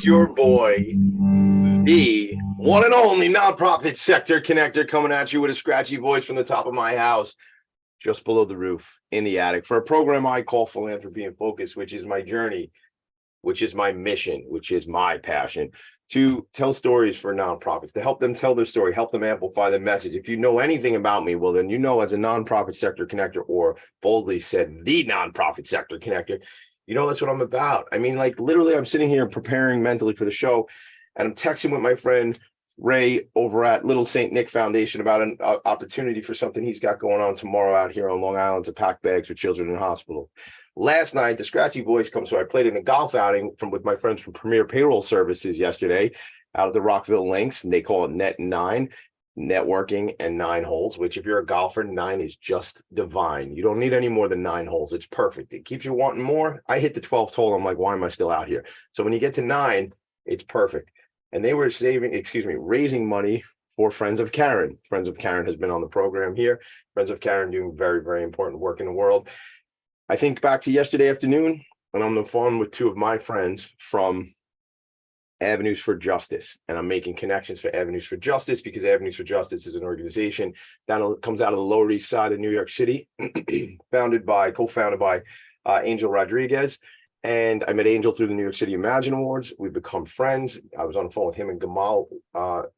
your boy, the one and only nonprofit sector connector, coming at you with a scratchy voice from the top of my house, just below the roof in the attic, for a program I call Philanthropy and Focus, which is my journey, which is my mission, which is my passion, to tell stories for nonprofits, to help them tell their story, help them amplify the message. If you know anything about me, well, then you know, as a nonprofit sector connector, or boldly said, the nonprofit sector connector, you know that's what I'm about. I mean, like, literally, I'm sitting here preparing mentally for the show, and I'm texting with my friend Ray over at Little St. Nick Foundation about an opportunity for something he's got going on tomorrow out here on Long Island to pack bags for children in hospital. Last night, the scratchy voice comes, so I played in a golf outing with my friends from Premier Payroll Services yesterday out at the Rockville Links, and they call it Net 9, networking and 9 holes, which, if you're a golfer, 9 is just divine. You don't need any more than 9 holes. It's perfect. It keeps you wanting more. I hit the 12th hole. I'm like, why am I still out here? So when you get to 9, it's perfect. And they were raising money for Friends of Karen. Friends of Karen has been on the program here. Friends of Karen doing very, very important work in the world. I think back to yesterday afternoon, and I'm on the phone with 2 of my friends from Avenues for Justice, and I'm making connections for Avenues for Justice because Avenues for Justice is an organization that comes out of the Lower East Side of New York City, co-founded by Angel Rodriguez. And I met Angel through the New York City Imagine Awards. We've become friends. I was on the phone with him and Gamal,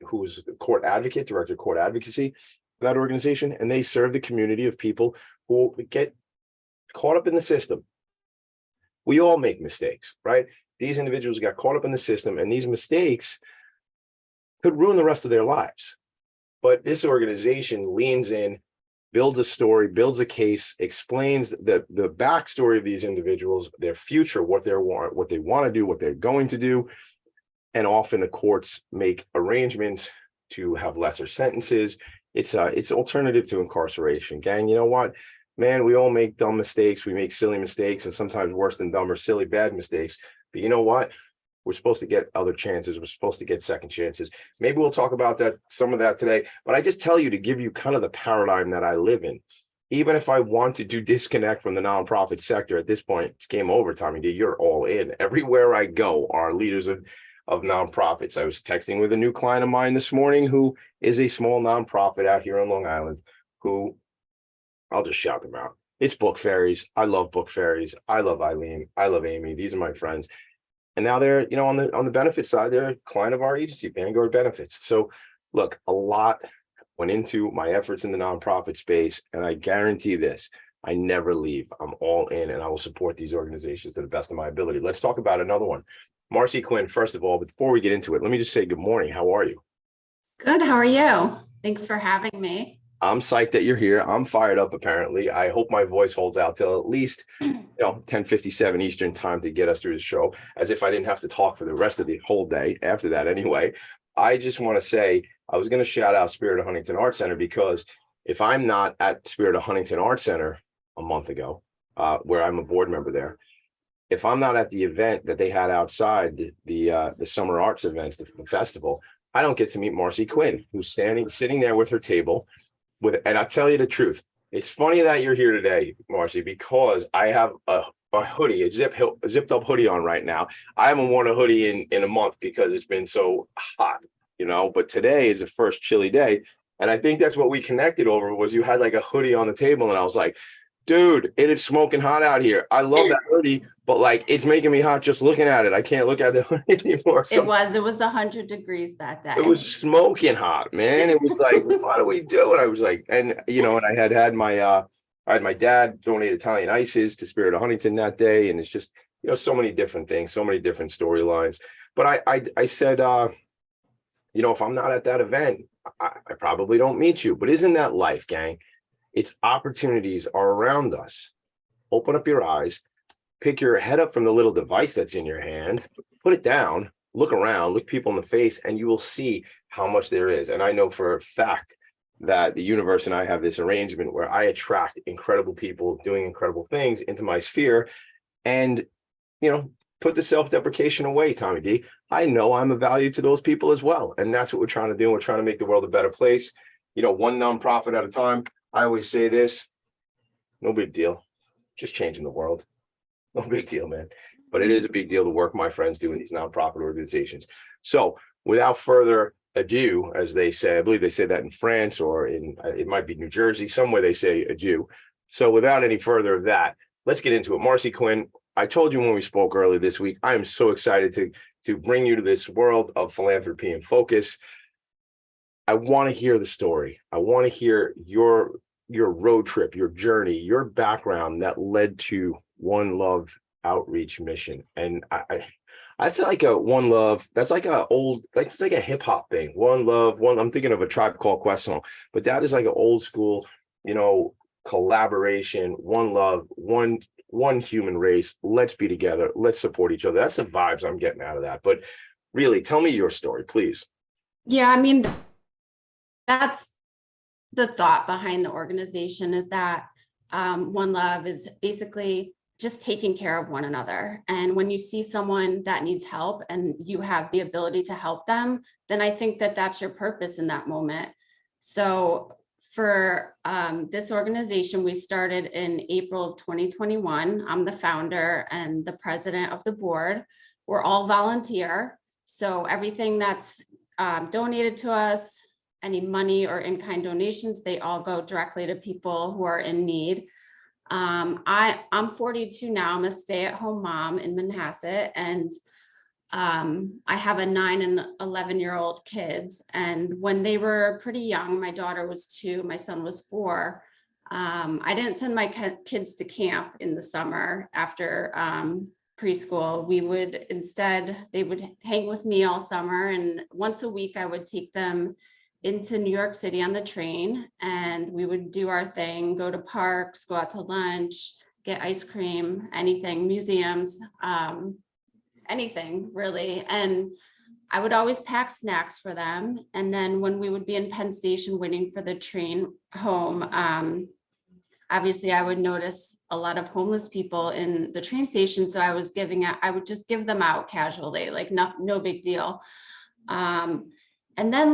who's the court advocate, director of court advocacy for that organization, and they serve the community of people who get caught up in the system. We all make mistakes, right? These individuals got caught up in the system, and these mistakes could ruin the rest of their lives. But this organization leans in, builds a story, builds a case, explains the backstory of these individuals, their future, what they want to do, what they're going to do. And often the courts make arrangements to have lesser sentences. It's alternative to incarceration. Gang, you know what? Man, we all make dumb mistakes. We make silly mistakes, and sometimes worse than dumb or silly, bad mistakes. But you know what? We're supposed to get other chances. We're supposed to get second chances. Maybe we'll talk about some of that today. But I just tell you to give you kind of the paradigm that I live in. Even if I wanted to disconnect from the nonprofit sector at this point, it's game over, Tommy D. You're all in. Everywhere I go are leaders of nonprofits. I was texting with a new client of mine this morning who is a small nonprofit out here on Long Island, who I'll just shout them out. It's Book Fairies. I love Book Fairies. I love Eileen. I love Amy. These are my friends. And now they're, on the benefit side, they're a client of our agency, Vanguard Benefits. So look, a lot went into my efforts in the nonprofit space, and I guarantee this, I never leave. I'm all in, and I will support these organizations to the best of my ability. Let's talk about another one. Marci, Quinn, first of all, before we get into it, let me just say good morning. How are you? Good. How are you? Thanks for having me. I'm psyched that you're here. I'm fired up, apparently. I hope my voice holds out till at least 10:57 Eastern time to get us through the show, as if I didn't have to talk for the rest of the whole day after that anyway. I just want to say, I was going to shout out Spirit of Huntington Arts Center, because if I'm not at Spirit of Huntington Arts Center a month ago, where I'm a board member there, if I'm not at the event that they had outside, the summer arts events, the festival, I don't get to meet Marci Quinn, who's sitting there with her table. And I'll tell you the truth. It's funny that you're here today, Marci, because I have a hoodie, a zipped up hoodie on right now. I haven't worn a hoodie in a month because it's been so hot, but today is the first chilly day. And I think that's what we connected over, was you had like a hoodie on the table, and I was like, dude, it is smoking hot out here. I love that hoodie, but like, it's making me hot just looking at it. I can't look at the hoodie anymore. So it was 100 degrees that day. It was smoking hot, man. It was like, what do we do? And I was like, and I had my dad donate Italian ices to Spirit of Huntington that day. And it's just, so many different things, so many different storylines. But I said, if I'm not at that event, I probably don't meet you. But isn't that life, gang? It's opportunities are around us. Open up your eyes, pick your head up from the little device that's in your hand, put it down, look around, look people in the face, and you will see how much there is. And I know for a fact that the universe and I have this arrangement where I attract incredible people doing incredible things into my sphere, and, put the self-deprecation away, Tommy D. I know I'm of value to those people as well. And that's what we're trying to do. We're trying to make the world a better place, one nonprofit at a time. I always say this, no big deal. Just changing the world. No big deal, man. but it is a big deal to work my friends do in these nonprofit organizations. So without further ado, as they say, I believe they say that in France or in, it might be New Jersey, somewhere they say adieu. So without any further of that, let's get into it. Marci, Quinn, I told you when we spoke earlier this week, I am so excited to bring you to this world of philanthropy and focus. I want to hear the story. I want to hear your road trip, your journey, your background that led to One Love outreach mission. And that's like a One Love. That's like it's like a hip hop thing. One Love, one. I'm thinking of a Tribe Called Quest song, but that is like an old school, collaboration. One love, one human race. Let's be together. Let's support each other. That's the vibes I'm getting out of that. But really, tell me your story, please. Yeah, I mean, that's the thought behind the organization, is that One Love is basically just taking care of one another. And when you see someone that needs help and you have the ability to help them, then I think that that's your purpose in that moment. So for this organization, we started in April of 2021. I'm the founder and the president of the board. We're all volunteer. So everything that's donated to us, any money or in-kind donations, they all go directly to people who are in need. I'm 42 now. I'm a stay-at-home mom in Manhasset, and I have a 9 and 11-year-old kids. And when they were pretty young, my daughter was 2, my son was 4. I didn't send my kids to camp in the summer after preschool. They would hang with me all summer, and once a week I would take them into New York City on the train, and we would do our thing, go to parks, go out to lunch, get ice cream, anything, museums, anything really. And I would always pack snacks for them. And then when we would be in Penn Station waiting for the train home, obviously I would notice a lot of homeless people in the train station. So I would just give them out casually, like no big deal. And then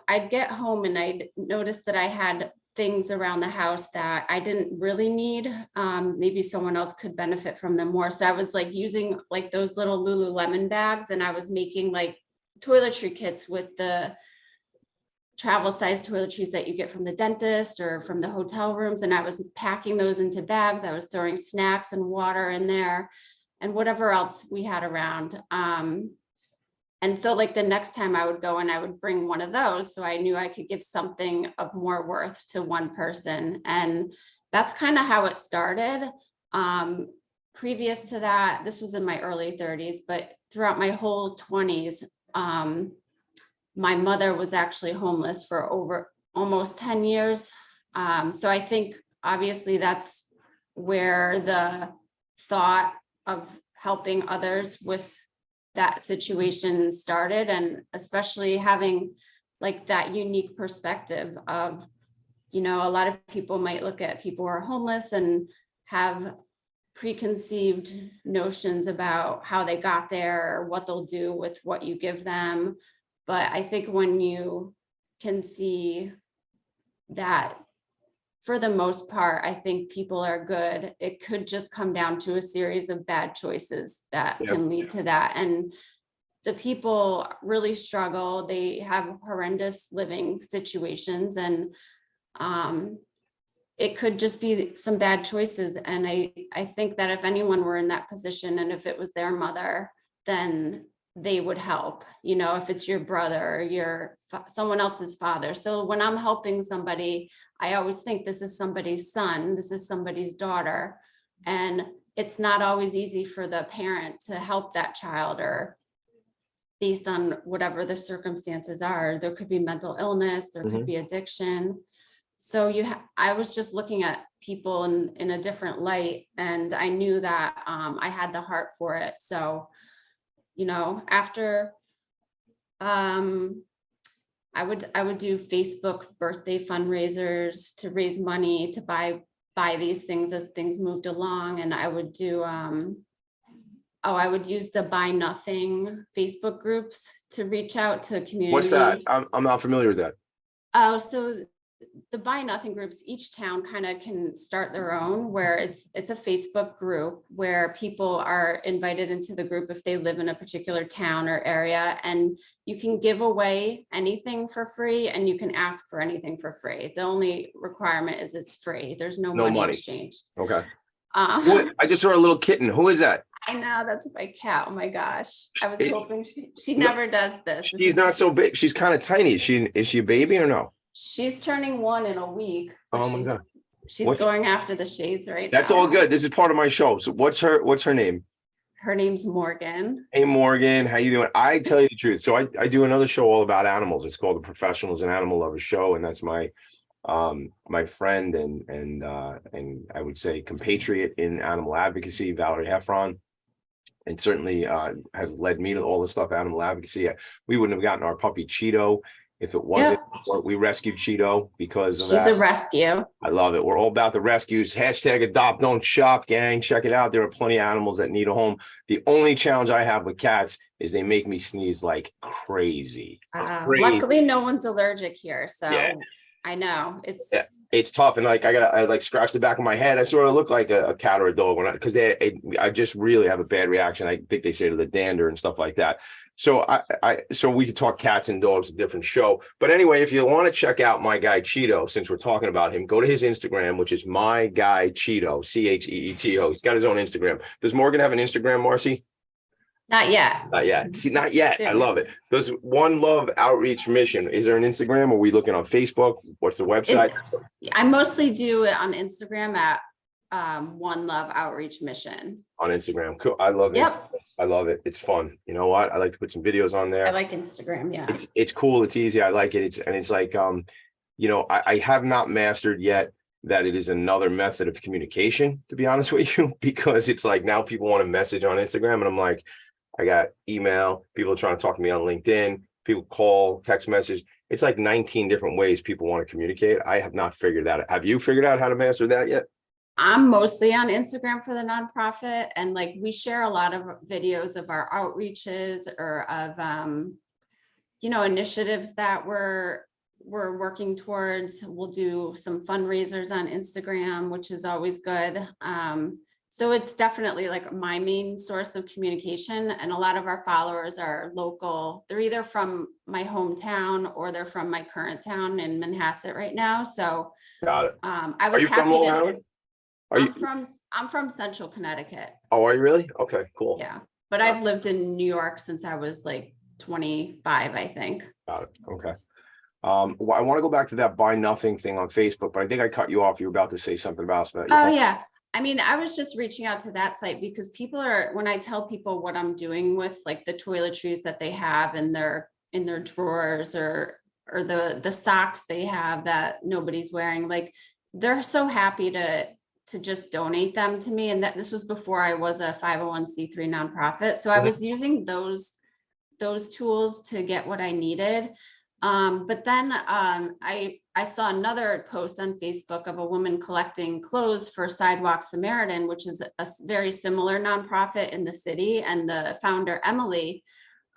I'd get home and I'd notice that I had things around the house that I didn't really need. Maybe someone else could benefit from them more. So I was using those little Lululemon bags, and I was making toiletry kits with the travel size toiletries that you get from the dentist or from the hotel rooms. And I was packing those into bags. I was throwing snacks and water in there and whatever else we had around. And so the next time I would go and I would bring one of those, so I knew I could give something of more worth to one person. And that's kind of how it started. Previous to that, this was in my early 30s, but throughout my whole 20s, my mother was actually homeless for over almost 10 years. So I think obviously that's where the thought of helping others with that situation started, and especially having that unique perspective of, a lot of people might look at people who are homeless and have preconceived notions about how they got there or what they'll do with what you give them. But I think when you can see that, for the most part, I think people are good. It could just come down to a series of bad choices that can lead to that. And the people really struggle. They have horrendous living situations, and it could just be some bad choices. And I think that if anyone were in that position, and if it was their mother, then they would help, if it's your brother, or someone else's father. So when I'm helping somebody, I always think this is somebody's son, this is somebody's daughter. And it's not always easy for the parent to help that child, or based on whatever the circumstances are. There could be mental illness, there could be addiction. So I was just looking at people in a different light, and I knew that I had the heart for it. So after I would do Facebook birthday fundraisers to raise money to buy these things as things moved along. And I would do I would use the Buy Nothing Facebook groups to reach out to community. What's that? I'm not familiar with that. Oh, so the Buy Nothing groups, each town kind of can start their own, where it's a Facebook group where people are invited into the group if they live in a particular town or area, and you can give away anything for free and you can ask for anything for free. The only requirement is it's free. There's no money exchanged. Okay. Um, I just saw a little kitten. Who is that? I know, that's my cat. Oh my gosh. I was It- hoping she never does this. This She's is- not so big. She's kind of tiny. Is she a baby or no? She's turning 1 in a week. but Oh my she's- God. She's What- going after the shades right now. That's all good. This is part of my show. So what's her name? Her name's Morgan. Hey Morgan, how you doing? I tell you the truth. So I do another show all about animals. It's called the Professionals and Animal Lovers Show, and that's my friend and I would say compatriot in animal advocacy, Valerie Heffron, and certainly has led me to all the stuff animal advocacy. We wouldn't have gotten our puppy Cheeto if it wasn't. We rescued Cheeto because of She's that. a rescue. I love it. We're all about the rescues. Hashtag adopt, don't shop, gang. Check it out. There are plenty of animals that need a home. The only challenge I have with cats is they make me sneeze like crazy. Crazy. Luckily, no one's allergic here, so Yeah. I know it's. Yeah. It's tough. And like, I like scratch the back of my head. I sort of look like a cat or a dog because I just really have a bad reaction. I think they say to the dander and stuff like that. So so we could talk cats and dogs, a different show. But anyway, if you want to check out my guy Cheeto, since we're talking about him, go to his Instagram, which is my guy Cheeto, CHEETO. He's got his own Instagram. Does Morgan have an Instagram, Marci? Not yet. Not yet. See, not yet. I Soon. love it. Does One Love Outreach Mission? Is there an Instagram? Are we looking on Facebook? What's the website? I mostly do it on Instagram at One Love Outreach Mission. On Instagram. Cool. I love it. Yep. I love it. It's fun. You know what? I like to put some videos on there. I like Instagram. Yeah. It's cool. It's easy. I like it. It's like I have not mastered yet that it is another method of communication, to be honest with you, because it's like now people want to message on Instagram and I'm like, I got email, people trying to talk to me on LinkedIn, people call, text message. It's like 19 different ways people want to communicate. I have not figured that out. Have you figured out how to master that yet? I'm mostly on Instagram for the nonprofit, and like we share a lot of videos of our outreaches or of initiatives that we're working towards. We'll do some fundraisers on Instagram, which is always good. So it's definitely like my main source of communication, and a lot of our followers are local. They're either from my hometown or they're from my current town in Manhasset right now. So Got it. I was Are you from happy Long to. Island? I'm from Central Connecticut. Oh, are you really? Okay, cool. Yeah, but I've lived in New York since I was like 25, I think. Got it. Okay. Well, I want to go back to that Buy Nothing thing on Facebook, but I think I cut you off. You were about to say something about your Oh yeah. I mean, I was just reaching out to that site because when I tell people what I'm doing with like the toiletries that they have in their drawers or the socks they have that nobody's wearing, like they're so happy to just donate them to me. And that this was before I was a 501c3 nonprofit. So I was using those tools to get what I needed. But then I saw another post on Facebook of a woman collecting clothes for Sidewalk Samaritan, which is a very similar nonprofit in the city. And the founder, Emily,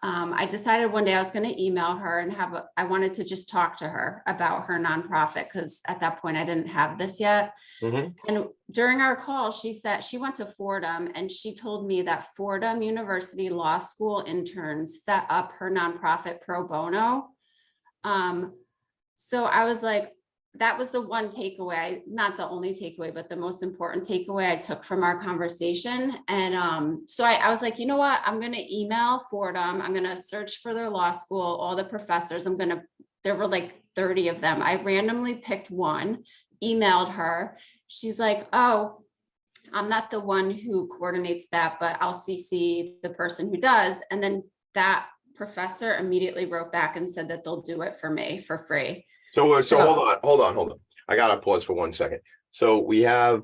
I decided one day I was going to email her and I wanted to just talk to her about her nonprofit, because at that point I didn't have this yet. Mm-hmm. And during our call, she said she went to Fordham, and she told me that Fordham University Law School interns set up her nonprofit pro bono. So I was like, that was the one takeaway, not the only takeaway, but the most important takeaway I took from our conversation. And so I was like, you know what, I'm going to email Fordham. I'm going to search for their law school, all the professors. There were like 30 of them. I randomly picked one, emailed her. She's like, oh, I'm not the one who coordinates that, but I'll CC the person who does. And then that professor immediately wrote back and said that they'll do it for me for free. So hold on. I gotta pause for 1 second. So we have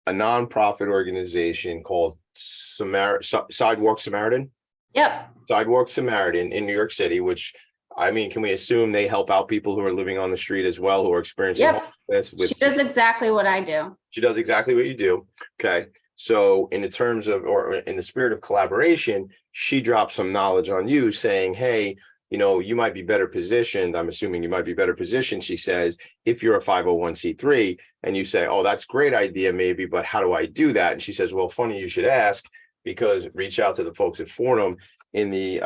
a nonprofit organization called Sidewalk Samaritan. Yep. Sidewalk Samaritan in New York City, which, I mean, can we assume they help out people who are living on the street as well, who are experiencing homelessness? She does exactly what I do. She does exactly what you do. Okay. So in the terms of, or in the spirit of collaboration, she dropped some knowledge on you saying, hey, you might be better positioned. I'm assuming you might be better positioned, she says, if you're a 501c3 and you say, oh, that's a great idea, maybe, but how do I do that? And she says, well, funny you should ask, because reach out to the folks at Fordham in the,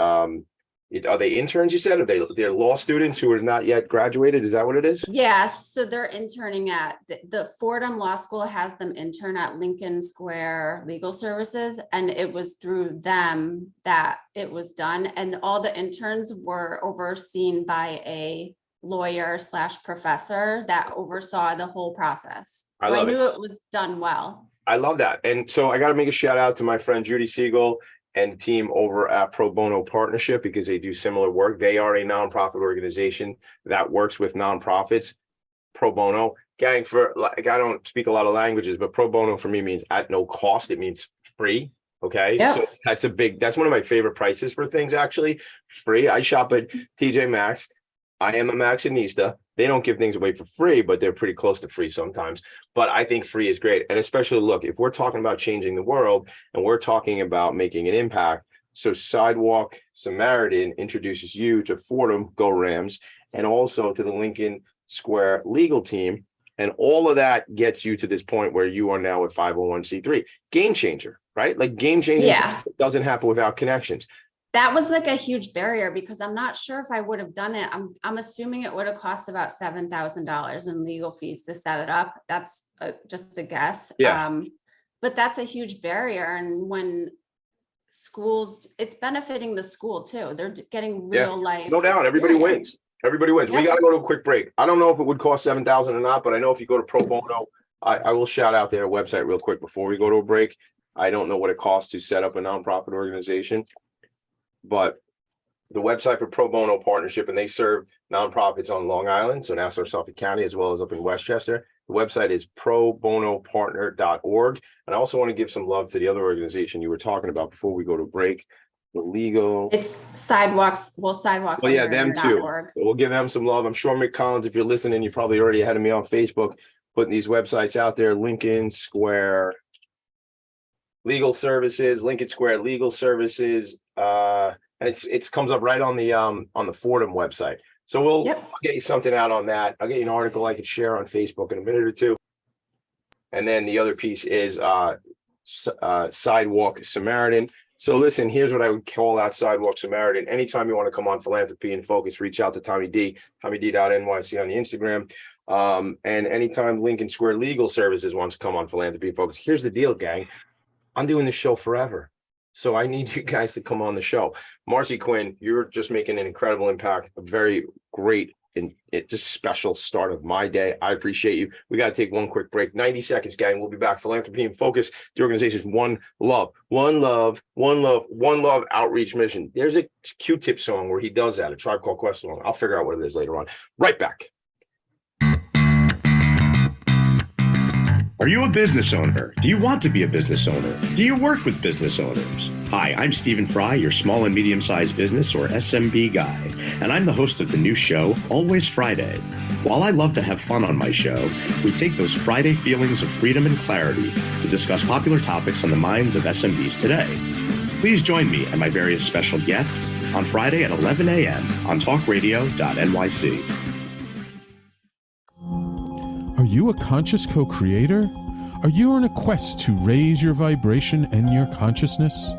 are they interns, you said? Are they're law students who are not yet graduated? Is that what it is? Yes, so they're interning at the Fordham Law School has them intern at Lincoln Square Legal Services, and it was through them that it was done. And all the interns were overseen by a lawyer / professor that oversaw the whole process. So I knew it was done well. I love that. And so I got to make a shout out to my friend Judy Siegel and team over at Pro Bono Partnership, because they do similar work. They are a nonprofit organization that works with nonprofits. Pro bono, gang, for like, I don't speak a lot of languages, but pro bono for me means at no cost. It means free. Okay. Yep. So that's one of my favorite prices for things, actually. Free. I shop at TJ Maxx. I am a Maxxinista. They don't give things away for free, but they're pretty close to free sometimes. But I think free is great. And especially, look, if we're talking about changing the world and we're talking about making an impact, so Sidewalk Samaritan introduces you to Fordham, go Rams, and also to the Lincoln Square legal team. And all of that gets you to this point where you are now at 501c3. Game changer, right? Like game changer doesn't happen without connections. That was like a huge barrier, because I'm not sure if I would have done it. I'm assuming it would have cost about $7,000 in legal fees to set it up. That's just a guess. Yeah. But that's a huge barrier. And when schools, it's benefiting the school too. They're getting real life. No doubt. Everybody wins. Everybody wins. Yep. We got to go to a quick break. I don't know if it would cost $7,000 or not, but I know if you go to Pro Bono, I will shout out their website real quick before we go to a break. I don't know what it costs to set up a nonprofit organization, but the website for Pro Bono Partnership, and they serve nonprofits on Long Island, so Nassau, Suffolk County, as well as up in Westchester. The website is probonopartner.org. And I also want to give some love to the other organization you were talking about before we go to break. The legal. It's Sidewalks. Sidewalks. Well, yeah, them too. We'll give them some love. I'm sure Mick Collins, if you're listening, you're probably already ahead of me on Facebook, putting these websites out there. Lincoln Square Legal Services, Lincoln Square Legal Services. And it comes up right on the Fordham website. So we'll get you something out on that. I'll get you an article I could share on Facebook in a minute or two. And then the other piece is Sidewalk Samaritan. So listen, here's what I would call out Sidewalk Samaritan. Anytime you want to come on Philanthropy and Focus, reach out to Tommy D, TommyD.NYC on the Instagram. And anytime Lincoln Square Legal Services wants to come on Philanthropy and Focus, here's the deal, gang. I'm doing this show forever. So I need you guys to come on the show. Marci, Quinn, you're just making an incredible impact, a very great and just special start of my day. I appreciate you. We got to take one quick break. 90 seconds, gang. We'll be back. Philanthropy and Focus. The organization's one love outreach mission. There's a Q-Tip song where he does that, a Tribe Called Quest song. I'll figure out what it is later on. Right back. Are you a business owner? Do you want to be a business owner? Do you work with business owners? Hi, I'm Stephen Fry, your small and medium-sized business or SMB guy, and I'm the host of the new show, Always Friday. While I love to have fun on my show, we take those Friday feelings of freedom and clarity to discuss popular topics on the minds of SMBs today. Please join me and my various special guests on Friday at 11 a.m. on talkradio.nyc. Are you a conscious co-creator? Are you on a quest to raise your vibration and your consciousness?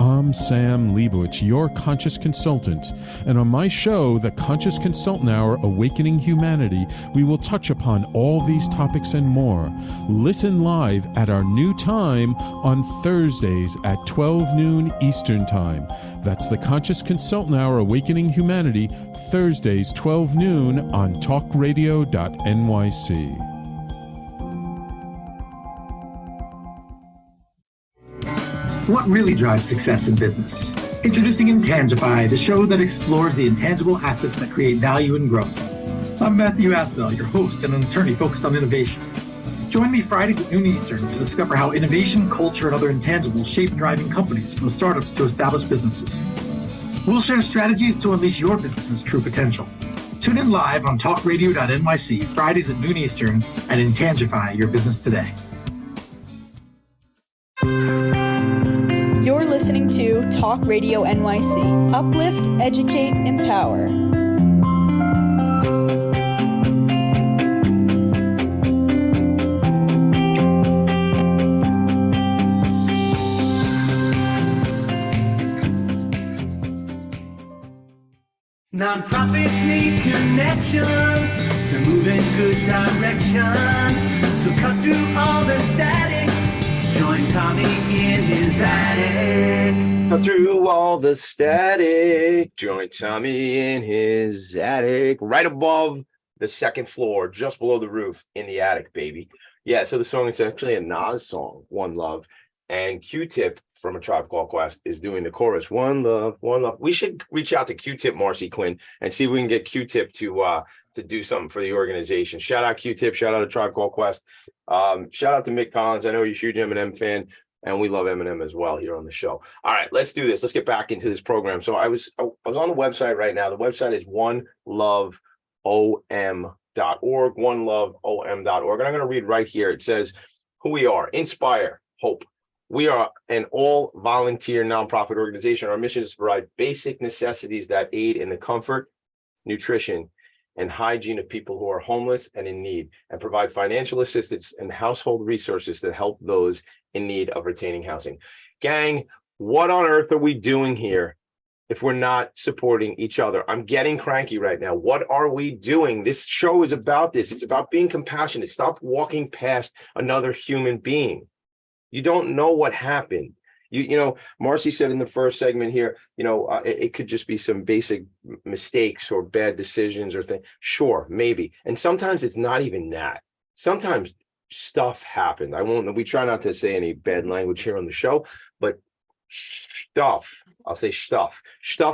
I'm Sam Leibowitz, your conscious consultant, and on my show, The Conscious Consultant Hour, Awakening Humanity, we will touch upon all these topics and more. Listen live at our new time on Thursdays at 12 noon Eastern Time. That's The Conscious Consultant Hour, Awakening Humanity, Thursdays 12 noon on talkradio.nyc. What really drives success in business? Introducing Intangify, the show that explores the intangible assets that create value and growth. I'm Matthew Asbell, your host and an attorney focused on innovation. Join me Fridays at noon Eastern to discover how innovation, culture, and other intangibles shape thriving companies from startups to established businesses. We'll share strategies to unleash your business's true potential. Tune in live on talkradio.nyc Fridays at noon Eastern and Intangify your business today. You're listening listening to Talk Radio NYC. Uplift, educate, empower. Nonprofits need connections to move in good directions. So cut through all the static. Join Tommy in his attic. Cut through all the static. Join Tommy in his attic. Right above the second floor, just below the roof in the attic, baby. Yeah, so the song is actually a Nas song, One Love. And Q-Tip from A Tribe Called Quest is doing the chorus, One Love, One Love. We should reach out to Q-Tip, Marci, Quinn, and see if we can get Q-Tip to do something for the organization. Shout out Q-Tip, shout out A Tribe Called Quest. Shout out to Mick Collins. I know you're a huge Eminem fan, and we love Eminem as well here on the show. All right, let's do this. Let's get back into this program. So I was on the website right now. The website is oneloveom.org, oneloveom.org. And I'm going to read right here. It says, who we are, inspire, hope. We are an all-volunteer nonprofit organization. Our mission is to provide basic necessities that aid in the comfort, nutrition, and hygiene of people who are homeless and in need, and provide financial assistance and household resources to help those in need of retaining housing. Gang, what on earth are we doing here if we're not supporting each other? I'm getting cranky right now. What are we doing? This show is about this. It's about being compassionate. Stop walking past another human being. You don't know what happened. You know, Marci said in the first segment here, it could just be some basic mistakes or bad decisions or things. Sure, maybe. And sometimes it's not even that. Sometimes stuff happened. We try not to say any bad language here on the show, but I'll say stuff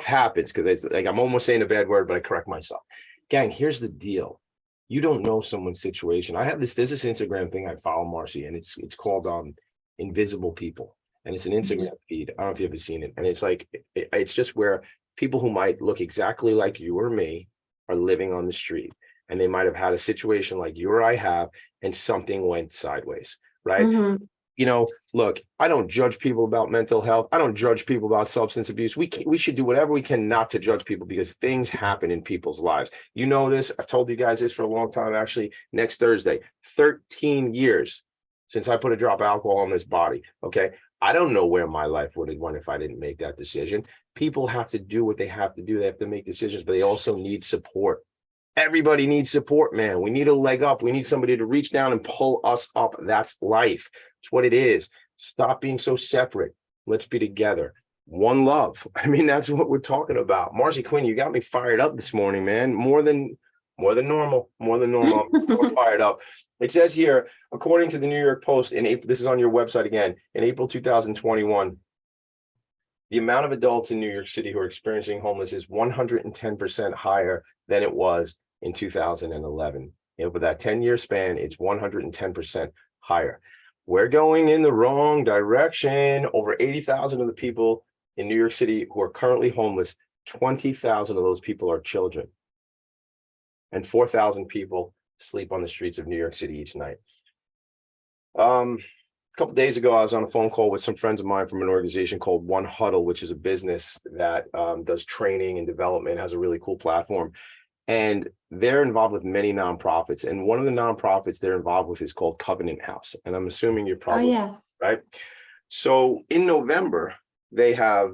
happens, because it's like, I'm almost saying a bad word, but I correct myself. Gang, here's the deal. You don't know someone's situation. There's this Instagram thing I follow, Marci, and it's called Invisible People. And it's an Instagram feed. I don't know if you've ever seen it. And it's like, it's just where people who might look exactly like you or me are living on the street. And they might have had a situation like you or I have, and something went sideways, right? Mm-hmm. Look, I don't judge people about mental health. I don't judge people about substance abuse. We should do whatever we can not to judge people, because things happen in people's lives. You know this. I've told you guys this for a long time. Actually, next Thursday, 13 years since I put a drop of alcohol in this body, okay? I don't know where my life would have went if I didn't make that decision. People have to do what they have to do. They have to make decisions, but they also need support. Everybody needs support, man. We need a leg up. We need somebody to reach down and pull us up. That's life. It's what it is. Stop being so separate. Let's be together. One love. I mean, that's what we're talking about. Marci, Quinn, you got me fired up this morning, man. More than normal. I'm fired up. It says here, according to the New York Post, in April, this is on your website again, in April 2021, the amount of adults in New York City who are experiencing homelessness is 110% higher than it was in 2011. Over that 10-year span, it's 110% higher. We're going in the wrong direction. Over 80,000 of the people in New York City who are currently homeless, 20,000 of those people are children. And 4,000 people sleep on the streets of New York City each night. A couple of days ago, I was on a phone call with some friends of mine from an organization called One Huddle, which is a business that does training and development, has a really cool platform. And they're involved with many nonprofits. And one of the nonprofits they're involved with is called Covenant House. And I'm assuming you're probably, right? So in November, they have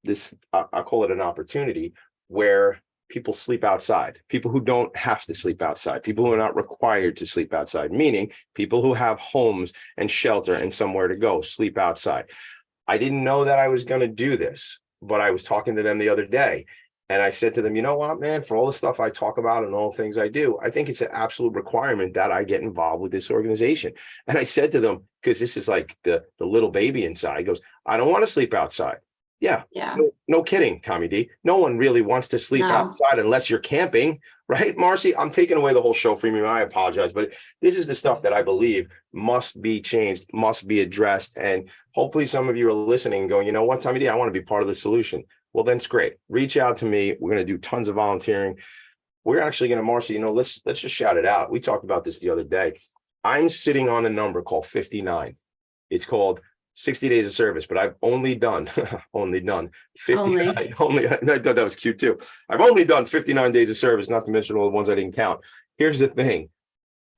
this, I call it an opportunity, where people sleep outside, people who don't have to sleep outside, people who are not required to sleep outside, meaning people who have homes and shelter and somewhere to go, sleep outside. I didn't know that I was going to do this, but I was talking to them the other day, and I said to them, you know what, man, for all the stuff I talk about and all the things I do, I think it's an absolute requirement that I get involved with this organization. And I said to them, because this is like the little baby inside, he goes, I don't want to sleep outside. Yeah. No kidding, Tommy D. No one really wants to sleep outside unless you're camping, right, Marci? I'm taking away the whole show from you. I apologize, but this is the stuff that I believe must be changed, must be addressed. And hopefully some of you are listening and going, you know what, Tommy D, I want to be part of the solution. Well, then it's great. Reach out to me. We're going to do tons of volunteering. We're actually going to, Marci, let's just shout it out. We talked about this the other day. I'm sitting on a number called 59. It's called 60 days of service, but I've only done 50. Only. I thought that was cute too. I've only done 59 days of service, not to mention all the ones I didn't count. Here's the thing.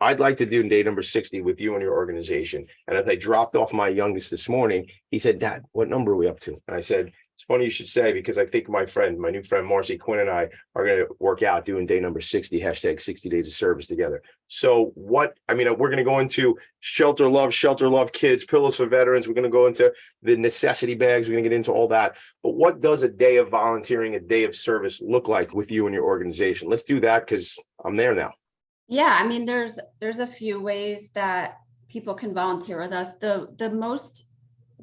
I'd like to do day number 60 with you and your organization. And as I dropped off my youngest this morning, he said, Dad, what number are we up to? And I said, it's funny you should say, because I think my new friend, Marci, Quinn, and I are going to work out doing day number 60, hashtag 60 days of service together. So we're going to go into shelter love kids, pillows for veterans. We're going to go into the necessity bags. We're going to get into all that. But what does a day of volunteering, a day of service look like with you and your organization? Let's do that, because I'm there now. Yeah, I mean, there's a few ways that people can volunteer with us. The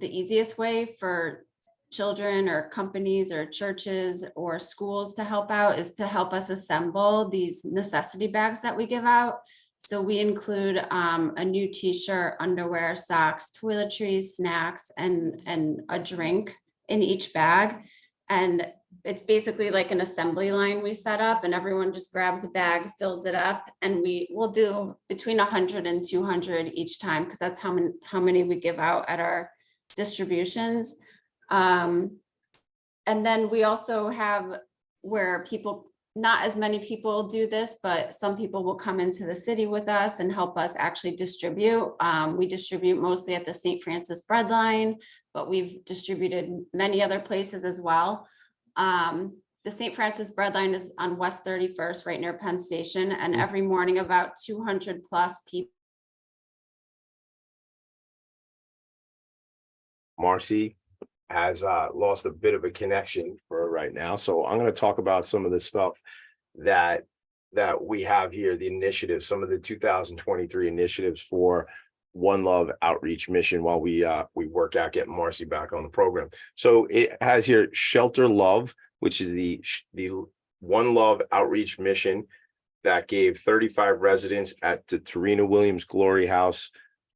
easiest way for children or companies or churches or schools to help out is to help us assemble these necessity bags that we give out. So we include a new t-shirt, underwear, socks, toiletries, snacks, and a drink in each bag. And it's basically like an assembly line we set up, and everyone just grabs a bag, fills it up, and we will do between 100 and 200 each time, because that's how many we give out at our distributions. And then we also have where not as many people do this, but some people will come into the city with us and help us actually distribute. We distribute mostly at the St. Francis bread line, but we've distributed many other places as well. The St. Francis bread line is on West 31st, right near Penn Station. And every morning about 200 plus people. Marci has lost a bit of a connection for right now. So I'm going to talk about some of the stuff that we have here, the initiatives, some of the 2023 initiatives for One Love outreach mission while we work out getting Marci back on the program. So it has here Shelter Love, which is the One Love outreach mission that gave 35 residents at the Tarina Williams Glory House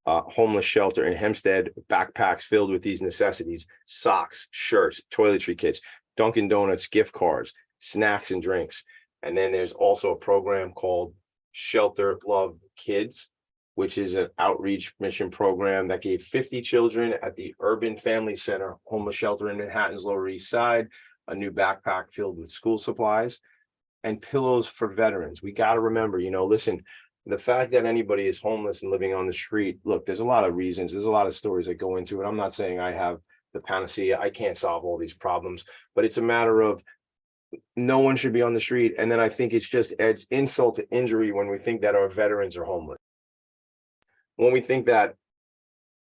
homeless shelter in Hempstead backpacks filled with these necessities: socks, shirts, toiletry kits, Dunkin' Donuts gift cards, snacks and drinks. And then there's also a program called Shelter Love Kids, which is an outreach mission program that gave 50 children at the Urban Family Center homeless shelter in Manhattan's Lower East Side a new backpack filled with school supplies and pillows for veterans. We got to remember, listen, the fact that anybody is homeless and living on the street, look, there's a lot of reasons. There's a lot of stories that go into it. I'm not saying I have the panacea. I can't solve all these problems, but it's a matter of no one should be on the street. And then I think it's just adds insult to injury when we think that our veterans are homeless. When we think that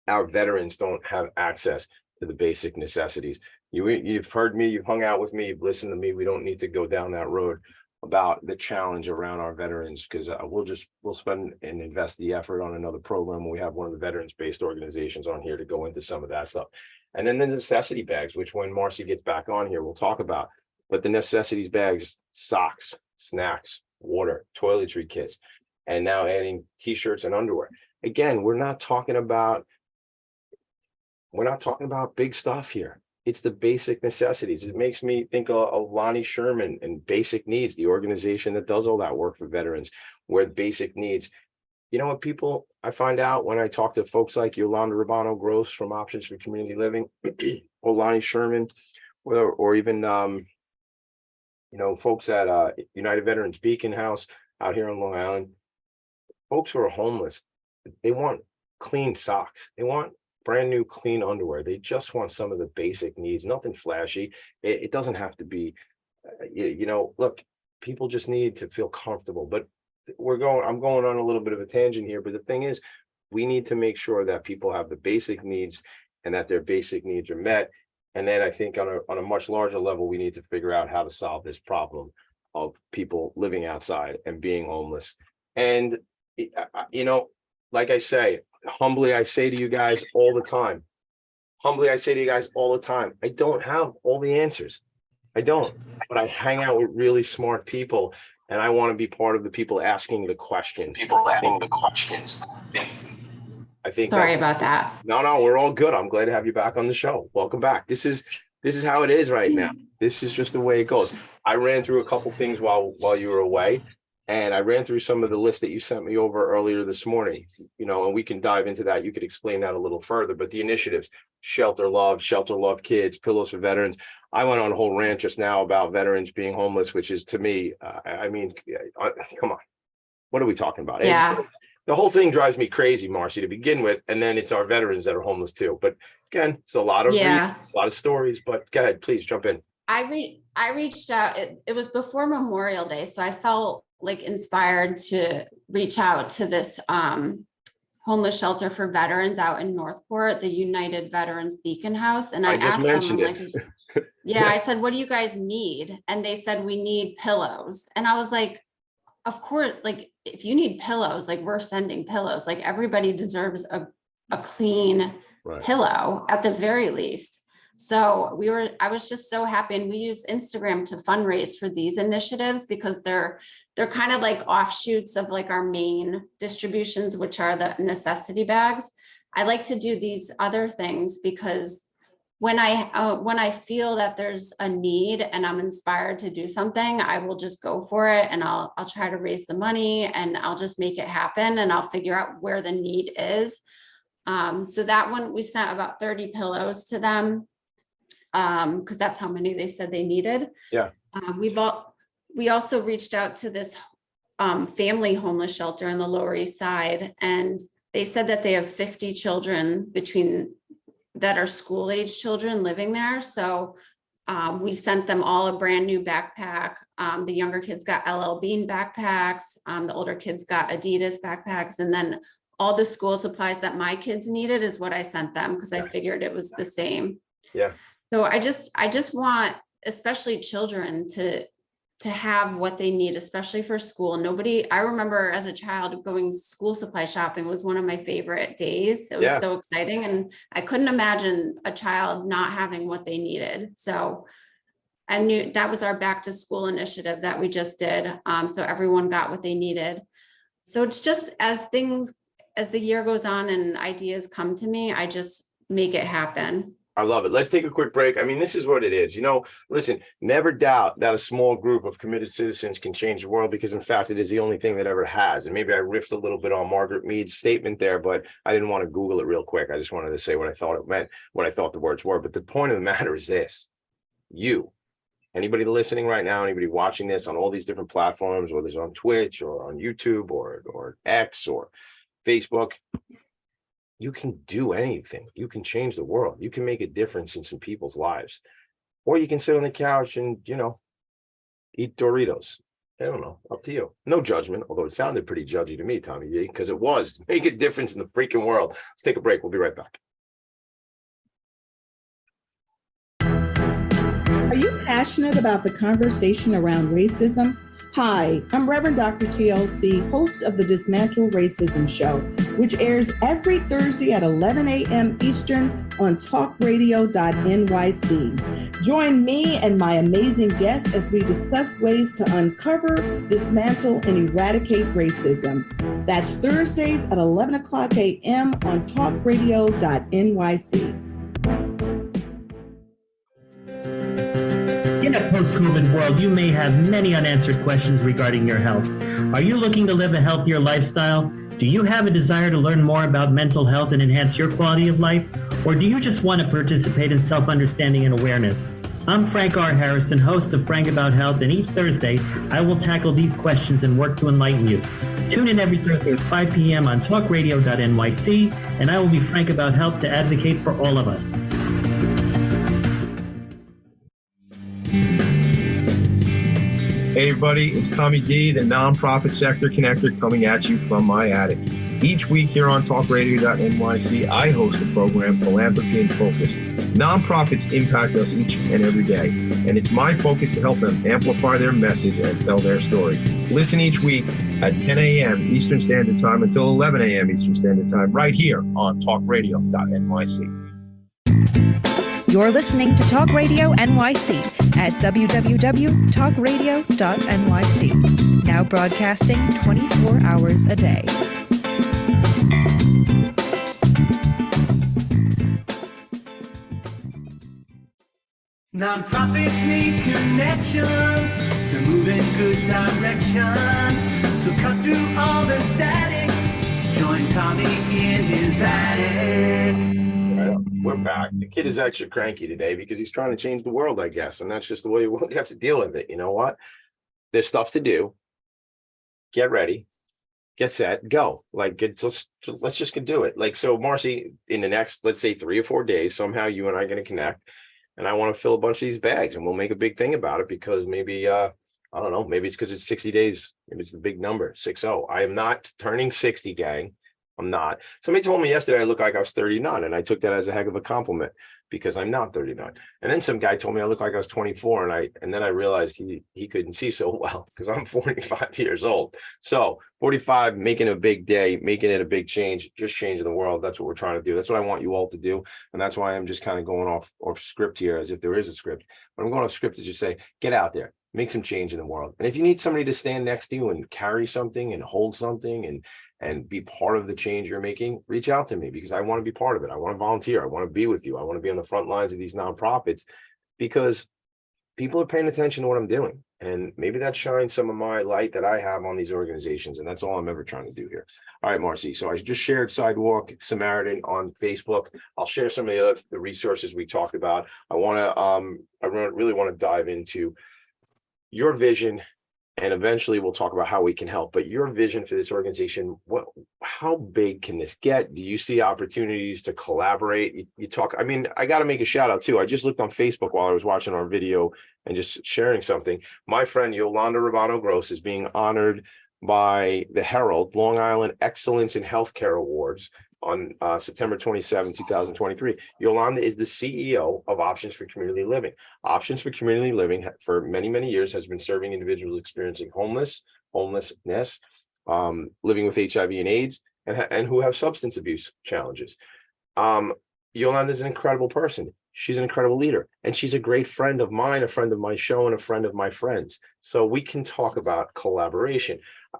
our veterans don't have access to the basic necessities. You've heard me, you've hung out with me, you've listened to me. We don't need to go down that road about the challenge around our veterans, because we'll spend and invest the effort on another program when we have one of the veterans-based organizations on here to go into some of that stuff. And then the necessity bags, which when Marci gets back on here, we'll talk about. But the necessities bags, socks, snacks, water, toiletry kits, and now adding t-shirts and underwear. Again, we're not talking about big stuff here. It's the basic necessities. It makes me think of Lonnie Sherman and Basic Needs, the organization that does all that work for veterans, where basic needs. You know what, people, I find out when I talk to folks like Yolanda Rabano Gross from Options for Community Living, or Lonnie Sherman, or even folks at United Veterans Beacon House out here on Long Island. Folks who are homeless, they want clean socks. They want brand new clean underwear. They just want some of the basic needs, nothing flashy. It doesn't have to be, look, people just need to feel comfortable. But I'm going on a little bit of a tangent here, but the thing is, we need to make sure that people have the basic needs and that their basic needs are met. And then I think on a much larger level, we need to figure out how to solve this problem of people living outside and being homeless. And, like I say, humbly, I say to you guys all the time, I don't have all the answers. I don't, but I hang out with really smart people, and I want to be part of the people asking the questions. I think. Sorry about that. No, we're all good. I'm glad to have you back on the show. Welcome back. This is how it is right now. This is just the way it goes. I ran through a couple things while you were away, And I ran through some of the list that you sent me over earlier this morning, and we can dive into that. You could explain that a little further, but the initiatives, Shelter Love Kids, Pillows for Veterans. I went on a whole rant just now about veterans being homeless, which is, to me, come on, what are we talking about? Yeah. The whole thing drives me crazy, Marci, to begin with, and then it's our veterans that are homeless too. But again, it's a lot of reasons, a lot of stories. But go ahead, please jump in. I reached out. It was before Memorial Day, so I felt like inspired to reach out to this homeless shelter for veterans out in Northport, the United Veterans Beacon House, and I asked them, like, yeah, I said, "What do you guys need?" And they said, "We need pillows." And I was like, of course, like, if you need pillows, like, we're sending pillows. Like, everybody deserves a clean pillow at the very least. So I was just so happy. And we use Instagram to fundraise for these initiatives because they're kind of like offshoots of like our main distributions, which are the necessity bags. I like to do these other things because when I feel that there's a need and I'm inspired to do something, I will just go for it, and I'll try to raise the money, and I'll just make it happen, and I'll figure out where the need is. So that one, we sent about 30 pillows to them because that's how many they said they needed. Yeah. We also reached out to this family homeless shelter in the Lower East Side, and they said that they have 50 children that are school age children living there. So we sent them all a brand new backpack. The younger kids got LL Bean backpacks. The older kids got Adidas backpacks. And then all the school supplies that my kids needed is what I sent them because I figured it was the same. Yeah. So I just want, especially children, to have what they need, especially for school. I remember as a child going school supply shopping was one of my favorite days. It was so exciting. And I couldn't imagine a child not having what they needed. So I knew that was our back to school initiative that we just did. So everyone got what they needed. So it's just as the year goes on and ideas come to me, I just make it happen. I love it. Let's take a quick break. I mean, this is what it is. Listen, never doubt that a small group of committed citizens can change the world, because in fact, it is the only thing that ever has. And maybe I riffed a little bit on Margaret Mead's statement there, but I didn't want to Google it real quick. I just wanted to say what I thought it meant, what I thought the words were. But the point of the matter is this: anybody listening right now, anybody watching this on all these different platforms, whether it's on Twitch or on YouTube or X or Facebook, you can do anything. You can change the world. You can make a difference in some people's lives. Or you can sit on the couch and, eat Doritos. I don't know. Up to you. No judgment, although it sounded pretty judgy to me, Tommy D, because it was. Make a difference in the freaking world. Let's take a break. We'll be right back. Are you passionate about the conversation around racism? Hi, I'm Reverend Dr. TLC, host of the Dismantle Racism Show, which airs every Thursday at 11 a.m. Eastern on talkradio.nyc. Join me and my amazing guests as we discuss ways to uncover, dismantle, and eradicate racism. That's Thursdays at 11 o'clock a.m. on talkradio.nyc. In a post-COVID world, you may have many unanswered questions regarding your health. Are you looking to live a healthier lifestyle? Do you have a desire to learn more about mental health and enhance your quality of life? Or do you just want to participate in self-understanding and awareness? I'm Frank R. Harrison, host of Frank About Health, and each Thursday, I will tackle these questions and work to enlighten you. Tune in every Thursday at 5 p.m. on talkradio.nyc, and I will be frank about health to advocate for all of us. Hey everybody, it's Tommy D, the nonprofit sector connector, coming at you from my attic. Each week here on talkradio.nyc, I host a program, Philanthropy and Focus. Nonprofits impact us each and every day, and it's my focus to help them amplify their message and tell their story. Listen each week at 10 a.m. Eastern Standard Time until 11 a.m. Eastern Standard Time, right here on talkradio.nyc. You're listening to Talk Radio NYC at www.talkradio.nyc. Now broadcasting 24 hours a day. Nonprofits need connections to move in good directions. So cut through all the static. Join Tommy in his attic. We're back. The kid is extra cranky today because he's trying to change the world, I guess. And that's just the way you have to deal with it. You know what? There's stuff to do. Get ready, get set, go. Like, let's just do it. Like, so Marci, in the next, let's say 3 or 4 days, somehow you and I are going to connect, and I want to fill a bunch of these bags, and we'll make a big thing about it because maybe, I don't know, maybe it's because it's 60 days. Maybe it's the big number, 60. I am not turning 60, gang. I'm not. Somebody told me yesterday I look like I was 39, and I took that as a heck of a compliment because I'm not 39. And then some guy told me I look like I was 24, and then I realized he couldn't see so well because I'm 45 years old. So 45, making a big day, making it a big change, just changing the world. That's what we're trying to do. That's what I want you all to do. And that's why I'm just kind of going off script here, as if there is a script. But I'm going off script to just say, get out there, make some change in the world. And if you need somebody to stand next to you and carry something and hold something and be part of the change you're making, reach out to me because I want to be part of it. I want to volunteer. I want to be with you. I want to be on the front lines of these nonprofits because people are paying attention to what I'm doing. And maybe that shines some of my light that I have on these organizations. And that's all I'm ever trying to do here. All right, Marci. So I just shared Sidewalk Samaritan on Facebook. I'll share some of the resources we talked about. I really want to dive into your vision, and eventually we'll talk about how we can help. But your vision for this organization, how big can this get? Do you see opportunities to collaborate? You talk, I mean, I got to make a shout out too. I just looked on Facebook while I was watching our video and just sharing something. My friend Yolanda Rabano Gross is being honored by the Herald Long Island Excellence in Healthcare Awards on September 27, 2023. Yolanda is the CEO of Options for Community Living. Options for Community Living for many, many years has been serving individuals experiencing homelessness, living with HIV and AIDS, and who have substance abuse challenges. Yolanda is an incredible person. She's an incredible leader, and she's a great friend of mine, a friend of my show, and a friend of my friends. So we can talk about collaboration.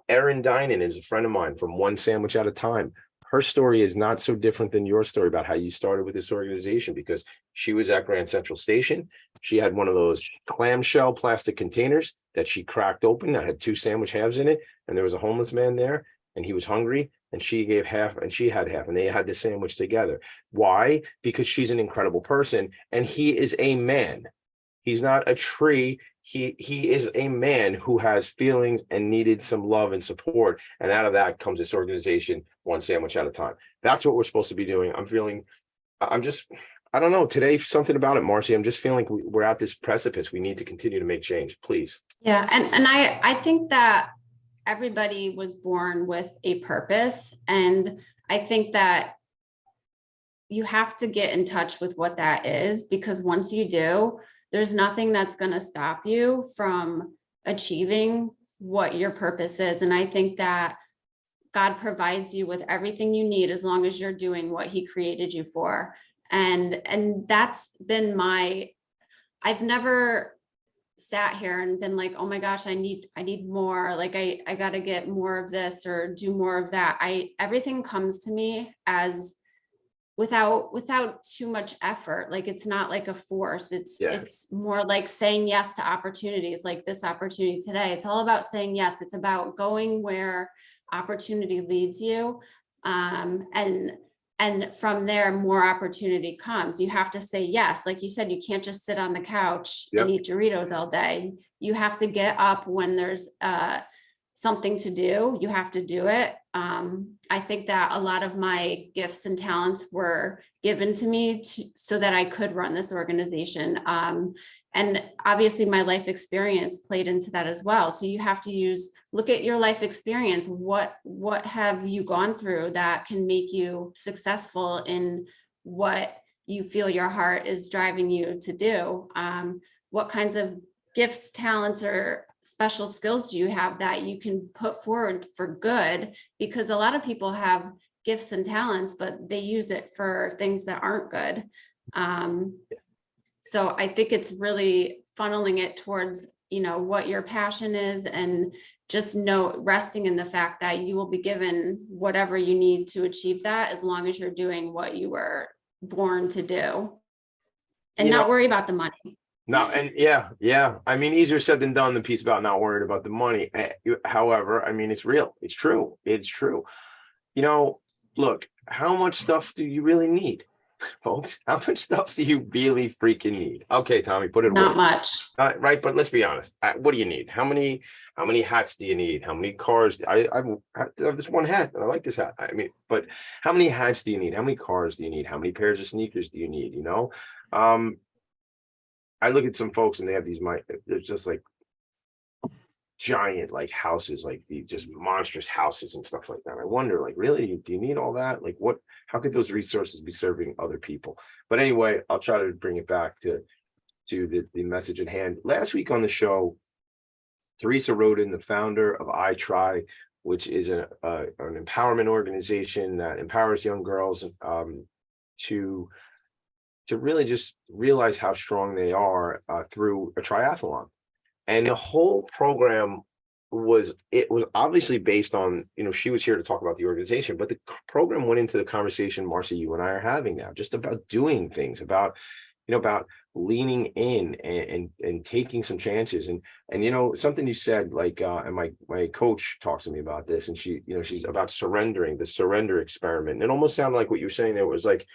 Erin Dinan is a friend of mine from One Sandwich at a Time. Her story is not so different than your story about how you started with this organization, because she was at Grand Central Station. She had one of those clamshell plastic containers that she cracked open that had 2 sandwich halves in it. And there was a homeless man there and he was hungry and she gave half and she had half and they had the sandwich together. Why? Because she's an incredible person and he is a man. He's not a tree. He is a man who has feelings and needed some love and support. And out of that comes this organization, One Sandwich at a Time. That's what we're supposed to be doing. I don't know, today, something about it, Marci, I'm just feeling we're at this precipice. We need to continue to make change, please. Yeah. And I think that everybody was born with a purpose. And I think that you have to get in touch with what that is, because once you do, there's nothing that's going to stop you from achieving what your purpose is. And I think that God provides you with everything you need as long as you're doing what he created you for. And that's been I've never sat here and been like, oh my gosh, I need more. Like I got to get more of this or do more of that. Everything comes to me as without too much effort. Like it's not like a force. It's more like saying yes to opportunities like this opportunity today. It's all about saying yes. It's about going where opportunity leads you. And from there, more opportunity comes. You have to say yes. Like you said, you can't just sit on the couch and eat Doritos all day. You have to get up when there's something to do. You have to do it. I think that a lot of my gifts and talents were given to me so that I could run this organization. And obviously my life experience played into that as well. So you have to look at your life experience. What have you gone through that can make you successful in what you feel your heart is driving you to do? What kinds of gifts, talents, or special skills do you have that you can put forward for good? Because a lot of people have gifts and talents, but they use it for things that aren't good. So I think it's really funneling it towards, what your passion is, and just resting in the fact that you will be given whatever you need to achieve that, as long as you're doing what you were born to do and not worry about the money. No, and yeah. I mean, easier said than done, the piece about not worried about the money. However, I mean, it's real. It's true. It's true. You know, look, how much stuff do you really need, folks? How much stuff do you really freaking need? Okay, Tommy, put it away. Not much. Right, but let's be honest. What do you need? How many hats do you need? How many cars? I have this one hat, and I like this hat. I mean, but how many hats do you need? How many cars do you need? How many pairs of sneakers do you need? You know, I look at some folks and they have they're just like giant like houses, like the just monstrous houses and stuff like that. I wonder, like, really, do you need all that? Like, how could those resources be serving other people? But anyway, I'll try to bring it back to the message at hand. Last week on the show, Teresa Roden, the founder of I Try, which is an empowerment organization that empowers young girls to really just realize how strong they are through a triathlon. And the whole program was obviously based on, she was here to talk about the organization, but the program went into the conversation, Marci, you and I are having now, just about doing things, about leaning in and taking some chances. And something you said, like, and my coach talks to me about this, and she's about surrendering, the surrender experiment. And it almost sounded like what you were saying there was like,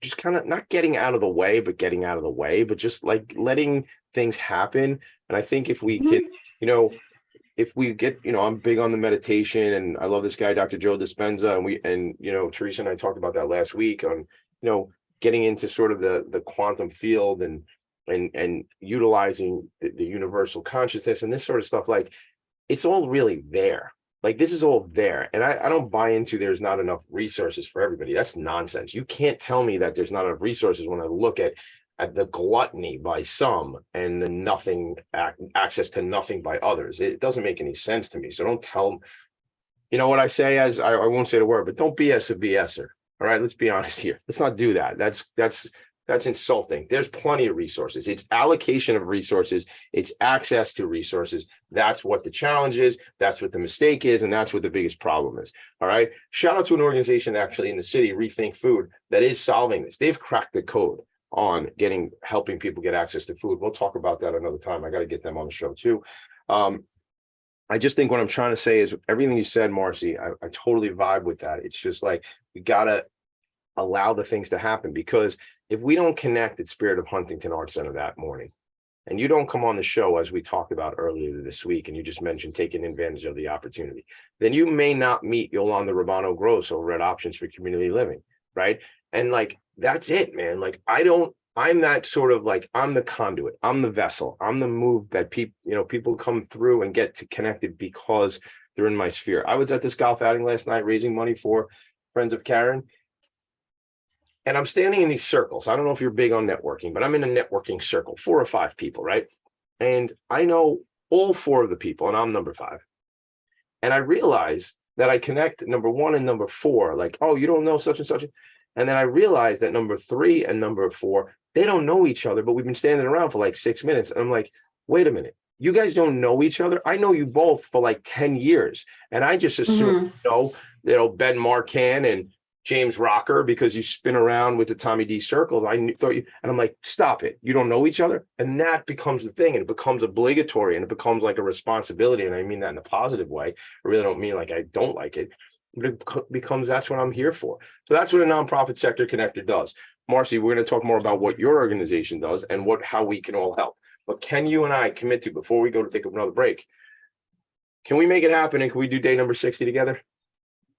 just kind of not getting out of the way, but getting out of the way, but just like letting things happen. And I think if we can, if we get, I'm big on the meditation, and I love this guy, Dr. Joe Dispenza, and Teresa and I talked about that last week on, getting into sort of the quantum field and utilizing the universal consciousness and this sort of stuff. Like, it's all really there. Like, this is all there. And I don't buy into there's not enough resources for everybody. That's nonsense. You can't tell me that there's not enough resources when I look at the gluttony by some and the nothing access to nothing by others. It doesn't make any sense to me. So don't tell, what I say, as I won't say the word, but don't BS a BSer. All right, let's be honest here. Let's not do that. That's insulting. There's plenty of resources. It's allocation of resources. It's access to resources. That's what the challenge is. That's what the mistake is. And that's what the biggest problem is. All right. Shout out to an organization actually in the city, Rethink Food, that is solving this. They've cracked the code on helping people get access to food. We'll talk about that another time. I got to get them on the show too. I just think what I'm trying to say is everything you said, Marci, I totally vibe with that. It's just like, we got to allow the things to happen, because if we don't connect at Spirit of Huntington Arts Center that morning, and you don't come on the show, as we talked about earlier this week, and you just mentioned taking advantage of the opportunity, then you may not meet Yolanda Rabano Gross over at Options for Community Living, right? And like, that's it, man. Like, I'm that sort of like, I'm the conduit, I'm the vessel, I'm the move that people come through and get to connected because they're in my sphere. I was at this golf outing last night raising money for Friends of Karen. And I'm standing in these circles. I don't know if you're big on networking, but I'm in a networking circle, 4 or 5 people, right? And I know all 4 of the people, and I'm number 5. And I realize that I connect number 1 and number 4, like, oh, you don't know such and such. And then I realized that number 3 and number 4, they don't know each other, but we've been standing around for like 6 minutes. And I'm like, wait a minute, you guys don't know each other? I know you both for like 10 years. And I just assume, Ben Marcan and James Rocker, because you spin around with the Tommy D circles. And I'm like, stop it. You don't know each other. And that becomes the thing. And it becomes obligatory, and it becomes like a responsibility. And I mean that in a positive way. I really don't mean like I don't like it. But it becomes, that's what I'm here for. So that's what a nonprofit sector connector does. Marci, we're going to talk more about what your organization does and how we can all help. But can you and I commit to, before we go to take another break, can we make it happen? And can we do day number 60 together?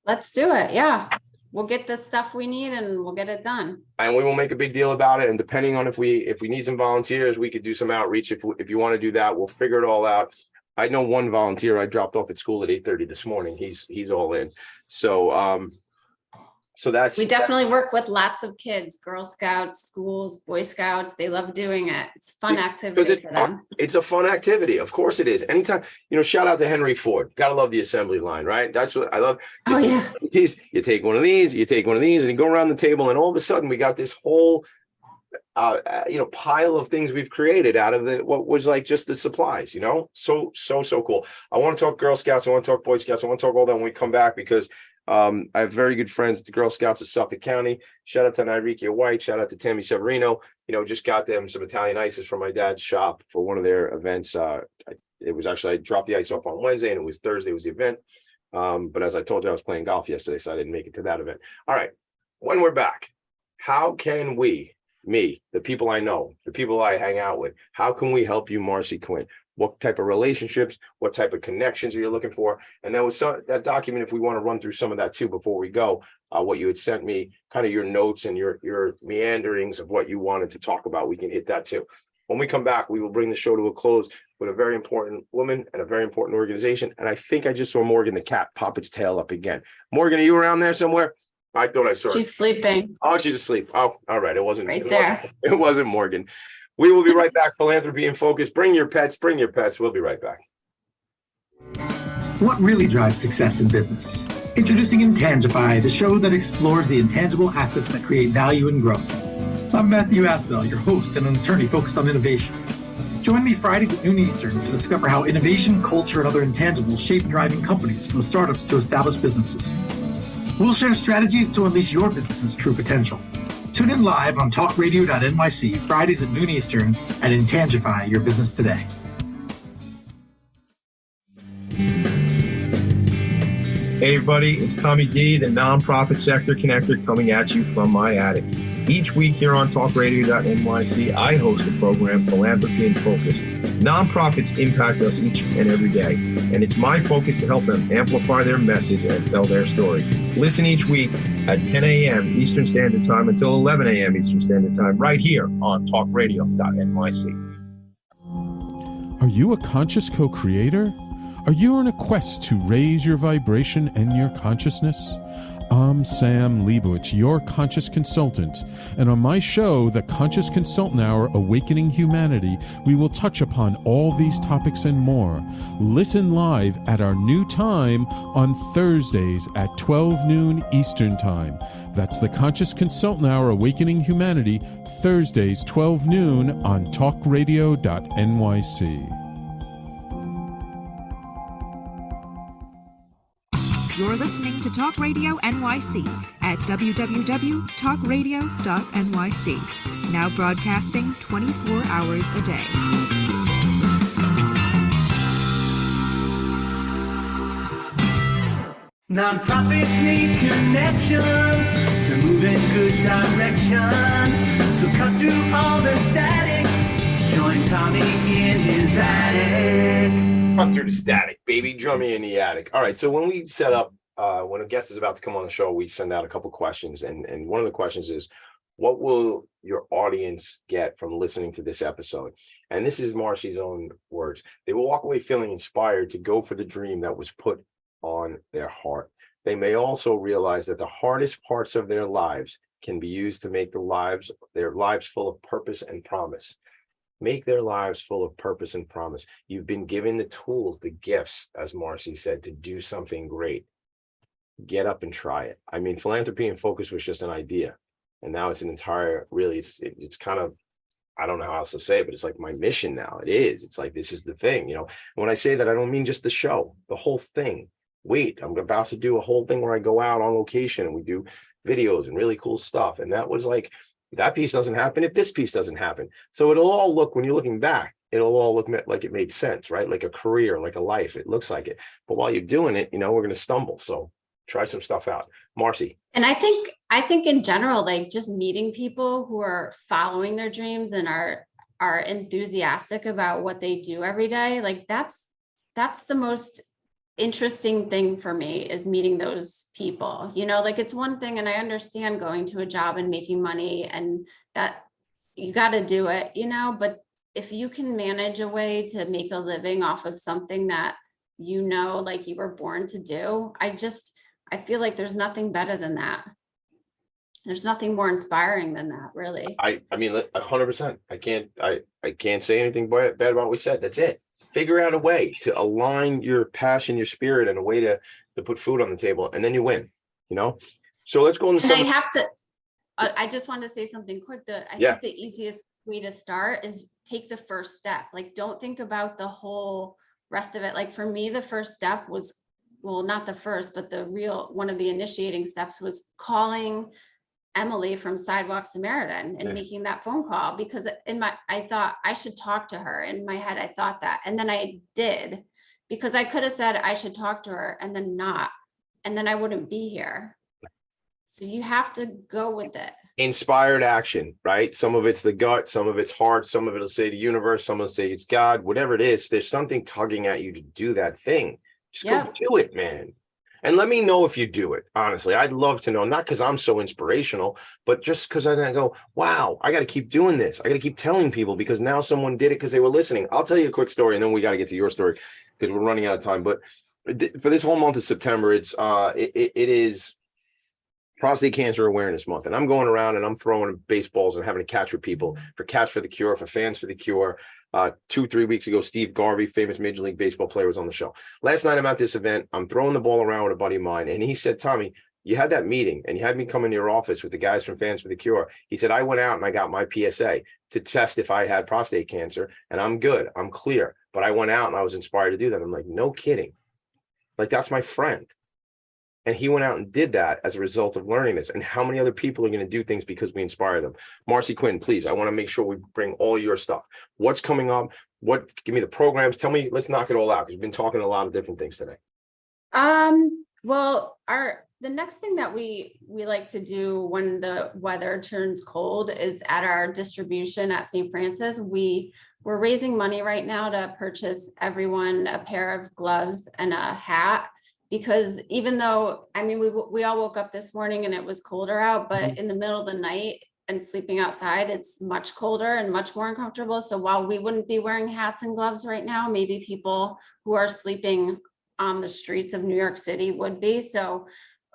Let's do it. Yeah. We'll get the stuff we need and we'll get it done. And we will make a big deal about it. And depending on if we need some volunteers, we could do some outreach. If you want to do that, we'll figure it all out. I know one volunteer I dropped off at school at 8:30 this morning. He's all in. So that's, we definitely work with lots of kids, Girl Scouts, schools, Boy Scouts. They love doing it. It's fun activity for them. It's a fun activity. Of course it is. Anytime, shout out to Henry Ford. Gotta love the assembly line, right? That's what I love. You take one of these, you take one of these, and you go around the table, and all of a sudden we got this whole pile of things we've created out of what was like just the supplies, so cool. I want to talk Girl Scouts. I want to talk Boy Scouts. I want to talk all that when we come back, because I have very good friends, the Girl Scouts of Suffolk County. Shout out to Enrique White. Shout out to Tammy Severino. Just got them some Italian ices from my dad's shop for one of their events. It was actually, I dropped the ice off on Wednesday and it was Thursday was the event. But as I told you, I was playing golf yesterday, so I didn't make it to that event. All right. When we're back, how can we, me, the people I know, the people I hang out with, how can we help you, Marci Quinn? What type of relationships, what type of connections are you looking for? And that was that document, if we want to run through some of that too before we go, what you had sent me, kind of your notes and your meanderings of what you wanted to talk about, we can hit that too. When we come back, we will bring the show to a close with a very important woman and a very important organization. And I think I just saw Morgan the cat pop its tail up again. Morgan, are you around there somewhere? I thought I saw her. She's sleeping. Oh, she's asleep. Oh, all right. It wasn't Right there. It wasn't Morgan. We will be right back. Philanthropy in Focus. Bring your pets. Bring your pets. We'll be right back. What really drives success in business? Introducing Intangify, the show that explores the intangible assets that create value and growth. I'm Matthew Aspel, your host and an attorney focused on innovation. Join me Fridays at noon Eastern to discover how innovation, culture, and other intangibles shape thriving companies from startups to established businesses. We'll share strategies to unleash your business's true potential. Tune in live on talkradio.nyc Fridays at noon Eastern and Intangify your business today. Hey everybody, it's Tommy D, the nonprofit sector connector, coming at you from my attic. Each week here on talkradio.nyc, I host a program, Philanthropy in Focus. Nonprofits impact us each and every day, and it's my focus to help them amplify their message and tell their story. Listen each week at 10 a.m. Eastern Standard Time until 11 a.m. Eastern Standard Time, right here on talkradio.nyc. Are you a conscious co-creator? Are you on a quest to raise your vibration and your consciousness? I'm Sam Leibowitz, your conscious consultant, and on my show, The Conscious Consultant Hour, Awakening Humanity, we will touch upon all these topics and more. Listen live at our new time on Thursdays at 12 noon Eastern Time. That's The Conscious Consultant Hour, Awakening Humanity, Thursdays, 12 noon on talkradio.nyc. You're listening to Talk Radio NYC at www.talkradio.nyc. Now broadcasting 24 hours a day. Nonprofits need connections to move in good directions. So cut through all the static. Join Tommy in his attic. Cut through the static, baby. Join me in the attic. All right. So when we set up, when a guest is about to come on the show, we send out a couple questions. And one of the questions is, what will your audience get from listening to this episode? And this is Marci's own words. They will walk away feeling inspired to go for the dream that was put on their heart. They may also realize that the hardest parts of their lives can be used to make their lives full of purpose and promise. Make their lives full of purpose and promise. You've been given the tools, the gifts, as Marci said, to do something great. Get up and try it. I mean, Philanthropy and Focus was just an idea. And now it's an entire, really, it's kind of, I don't know how else to say it, but it's like my mission now. It is. It's like, this is the thing, When I say that, I don't mean just the show, the whole thing. Wait, I'm about to do a whole thing where I go out on location and we do videos and really cool stuff. And that was like, that piece doesn't happen if this piece doesn't happen. So it'll all look, when you're looking back, it'll all look like it made sense, right? Like a career, like a life. It looks like it. But while you're doing it, we're going to stumble. So try some stuff out. Marci. And I think in general, like just meeting people who are following their dreams and are enthusiastic about what they do every day, like that's the most interesting thing for me, is meeting those people. Like it's one thing, and I understand going to a job and making money, and that you got to do it, but if you can manage a way to make a living off of something that like you were born to do, I feel like there's nothing better than that. There's nothing more inspiring than that, really. I mean, 100%. I can't say anything bad about what we said. That's it. Figure out a way to align your passion, your spirit, and a way to put food on the table, and then you win. So let's go into some. I just wanted to say something quick. I think the easiest way to start is take the first step. Like, don't think about the whole rest of it. Like for me, the first step was well, not the first, but one of the initiating steps was calling Emily from Sidewalk Samaritan and making that phone call, because I thought I should talk to her. In my head, I thought that, and then I did, because I could have said I should talk to her and then not, and then I wouldn't be here. So you have to go with it. Inspired action, right? Some of it's the gut, some of it's heart, some of it'll say the universe, some will say it's God, whatever it is, there's something tugging at you to do that thing. Just go do it, man. And let me know if you do it. Honestly, I'd love to know, not because I'm so inspirational, but just because I go, wow, I got to keep doing this. I got to keep telling people, because now someone did it because they were listening. I'll tell you a quick story, and then we got to get to your story because we're running out of time. But for this whole month of September, it is Prostate Cancer Awareness Month, and I'm going around and I'm throwing baseballs and having a catch for people, for Catch for the Cure, for Fans for the Cure. 2-3 weeks ago, Steve Garvey, famous Major League Baseball player, was on the show. Last night, I'm at this event. I'm throwing the ball around with a buddy of mine, and he said, Tommy, you had that meeting and you had me come into your office with the guys from Fans for the Cure. He said, I went out and I got my PSA to test if I had prostate cancer, and I'm good. I'm clear. But I went out and I was inspired to do that. I'm like, no kidding. Like, that's my friend. And he went out and did that as a result of learning this. And how many other people are going to do things because we inspire them? Marci, Quinn, please, I want to make sure we bring all your stuff. What's coming up? Give me the programs. Tell me, let's knock it all out, because we've been talking a lot of different things today. Well, the next thing that we like to do when the weather turns cold is at our distribution at St. Francis. We're raising money right now to purchase everyone a pair of gloves and a hat. Because even though, I mean, we all woke up this morning and it was colder out, but in the middle of the night and sleeping outside, it's much colder and much more uncomfortable. So while we wouldn't be wearing hats and gloves right now, maybe people who are sleeping on the streets of New York City would be. So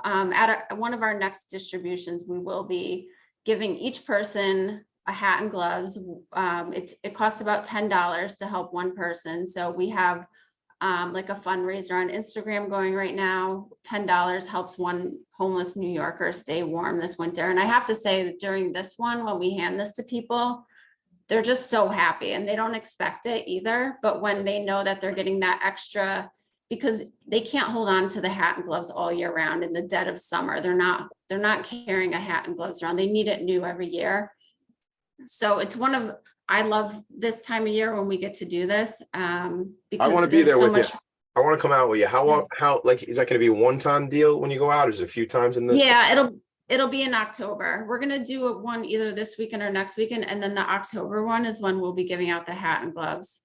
at one of our next distributions, we will be giving each person a hat and gloves. It costs about $10 to help one person. So we have like a fundraiser on Instagram going right now. $10 helps one homeless New Yorker stay warm this winter. And I have to say that during this one, when we hand this to people, they're just so happy, and they don't expect it either. But when they know that they're getting that extra, because they can't hold on to the hat and gloves all year round in the dead of summer. They're not carrying a hat and gloves around. They need it new every year. So it's I love this time of year when we get to do this. Because I want to be there with you. I want to come out with you. How like, is that going to be a one-time deal when you go out? Is it a few times in the? Yeah, it'll be in October. We're going to do one either this weekend or next weekend. And then the October one is when we'll be giving out the hat and gloves.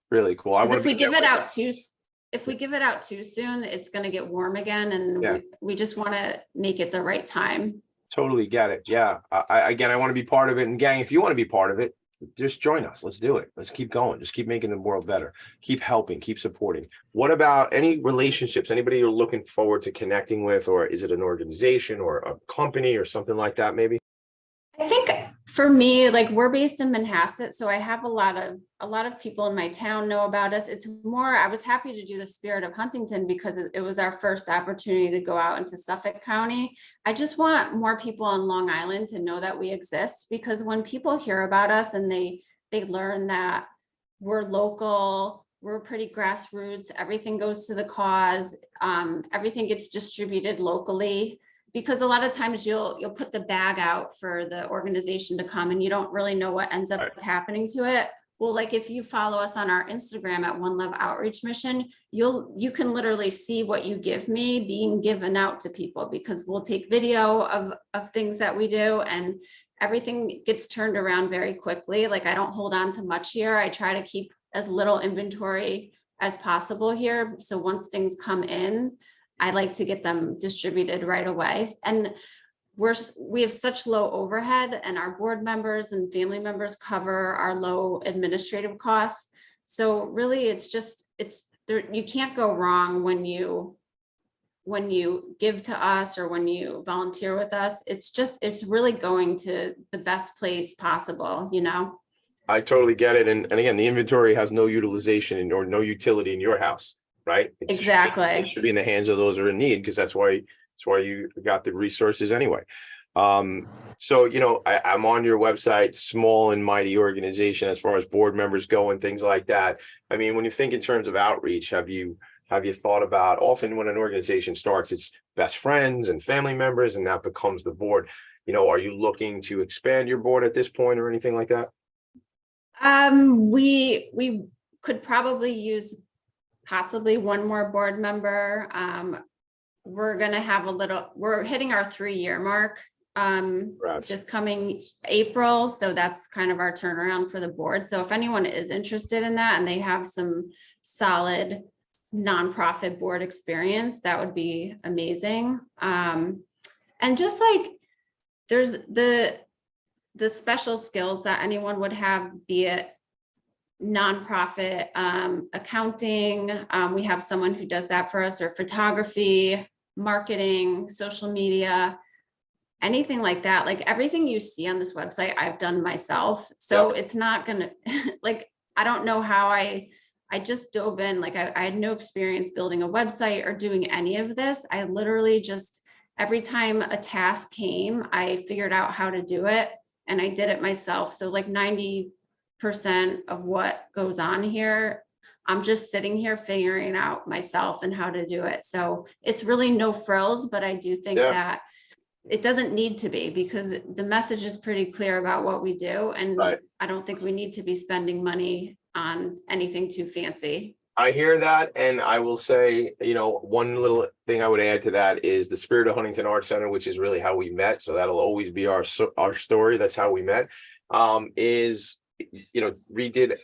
Really cool. If we give it out too soon, it's going to get warm again. And we just want to make it the right time. Totally get it. Yeah. I want to be part of it. And gang, if you want to be part of it, just join us. Let's do it. Let's keep going. Just keep making the world better. Keep helping, keep supporting. What about any relationships? Anybody you're looking forward to connecting with, or is it an organization or a company or something like that? Maybe. I think for me, like, we're based in Manhasset, so I have a lot of people in my town know about us. It's more, I was happy to do the Spirit of Huntington because it was our first opportunity to go out into Suffolk County. I just want more people on Long Island to know that we exist, because when people hear about us and they learn that we're local, we're pretty grassroots, everything goes to the cause, everything gets distributed locally. Because a lot of times you'll put the bag out for the organization to come and you don't really know what ends up happening to it. Well, like, if you follow us on our Instagram at One Love Outreach Mission, you can literally see what you give me being given out to people, because we'll take video of things that we do, and everything gets turned around very quickly. Like, I don't hold on to much here. I try to keep as little inventory as possible here. So once things come in, I like to get them distributed right away. And we have such low overhead, and our board members and family members cover our low administrative costs. So really, it's there, you can't go wrong when you give to us or when you volunteer with us. It's really going to the best place possible, you know? I totally get it. And again, the inventory has no utilization or no utility in your house. Right? Exactly. It should be in the hands of those who are in need, because that's why you got the resources anyway. So, I'm on your website, small and mighty organization as far as board members go and things like that. I mean, when you think in terms of outreach, have you have you thought about, often when an organization starts, it's best friends and family members, and that becomes the board. Are you looking to expand your board at this point or anything like that? We could probably use possibly one more board member. We're hitting our 3-year mark this coming April. So that's kind of our turnaround for the board. So if anyone is interested in that and they have some solid nonprofit board experience, that would be amazing. And just like there's the special skills that anyone would have, be it nonprofit accounting. We have someone who does that for us, or photography, marketing, social media, anything like that. Like everything you see on this website, I've done myself. So it's not gonna like, I don't know how I just dove in. Like I had no experience building a website or doing any of this. I literally just, every time a task came, I figured out how to do it and I did it myself. So like 90% of what goes on here, I'm just sitting here figuring out myself and how to do it. So it's really no frills, but I do think that it doesn't need to be, because the message is pretty clear about what we do. And I don't think we need to be spending money on anything too fancy. I hear that. And I will say, one little thing I would add to that is the Spirit of Huntington Arts Center, which is really how we met. So that'll always be our story. That's how we met, redid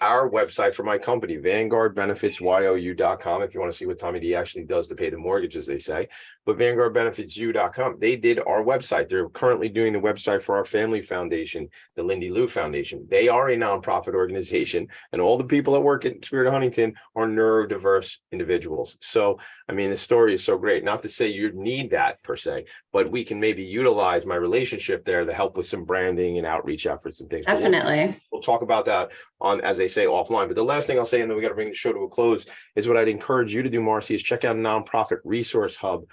our website for my company, VanguardBenefitsYOU.com. If you want to see what Tommy D actually does to pay the mortgage, as they say, but VanguardBenefitsYou.com. They did our website. They're currently doing the website for our family foundation, the Lindy Lou Foundation. They are a nonprofit organization, and all the people that work at Spirit of Huntington are neurodiverse individuals. So, I mean, the story is so great. Not to say you need that per se, but we can maybe utilize my relationship there to help with some branding and outreach efforts and things. Definitely. We'll talk about that on, as they say, offline. But the last thing I'll say, and then we got to bring the show to a close, is what I'd encourage you to do, Marci, is check out a nonprofit resource hub.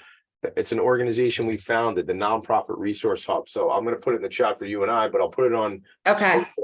It's an organization we founded, the Nonprofit Resource Hub. So I'm going to put it in the chat for you and I, but I'll put it on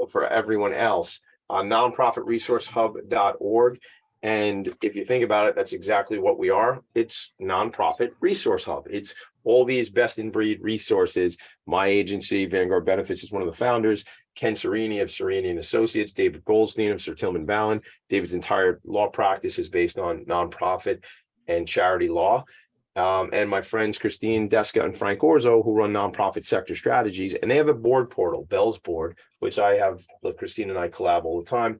for everyone else on nonprofitresourcehub.org. And if you think about it, that's exactly what we are. It's nonprofit resource hub. It's all these best in breed resources. My agency, Vanguard Benefits, is one of the founders. Ken Serini of Serini and Associates, David Goldstein of Sir Tillman Ballin. David's entire law practice is based on nonprofit and charity law. And my friends Christine Deska and Frank Orzo, who run nonprofit sector strategies, and they have a board portal, Bell's Board, which I have. Christine and I collab all the time.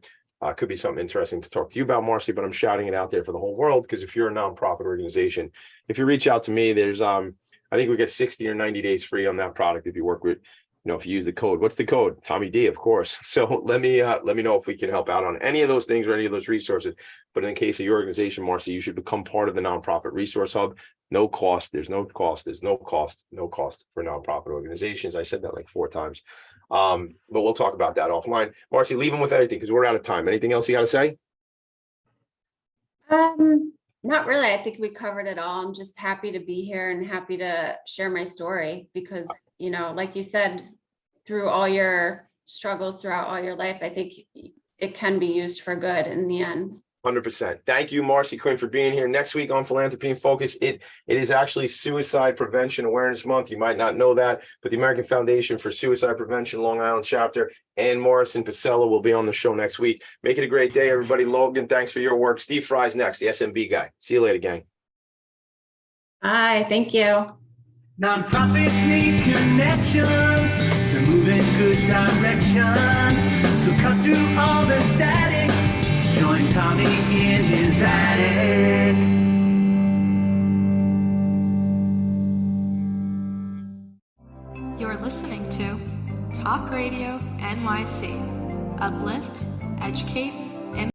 Could be something interesting to talk to you about, Marci, but I'm shouting it out there for the whole world, because if you're a nonprofit organization, if you reach out to me, there's I think we get 60 or 90 days free on that product if you work with, if you use the code. What's the code? Tommy D, of course. So let me know if we can help out on any of those things or any of those resources. But in case of your organization, Marci, you should become part of the Nonprofit Resource Hub. No cost. There's no cost for nonprofit organizations. I said that like 4 times. But we'll talk about that offline. Marci, leave them with anything, because we're out of time. Anything else you got to say? Not really. I think we covered it all. I'm just happy to be here and happy to share my story, because, like you said, through all your struggles throughout all your life, I think it can be used for good in the end. 100%. Thank you, Marci Quinn, for being here. Next week on Philanthropy and Focus, it is actually Suicide Prevention Awareness Month. You might not know that, but the American Foundation for Suicide Prevention Long Island chapter, Ann Morrison Pacella, will be on the show next week. Make it a great day, everybody. Logan, thanks for your work. Steve Fry's next, the SMB guy. See you later, gang. Bye. Thank you. Nonprofits need connections to move in good directions. So cut through all the static. Join Tommy in his attic. You're listening to Talk Radio NYC. Uplift, educate,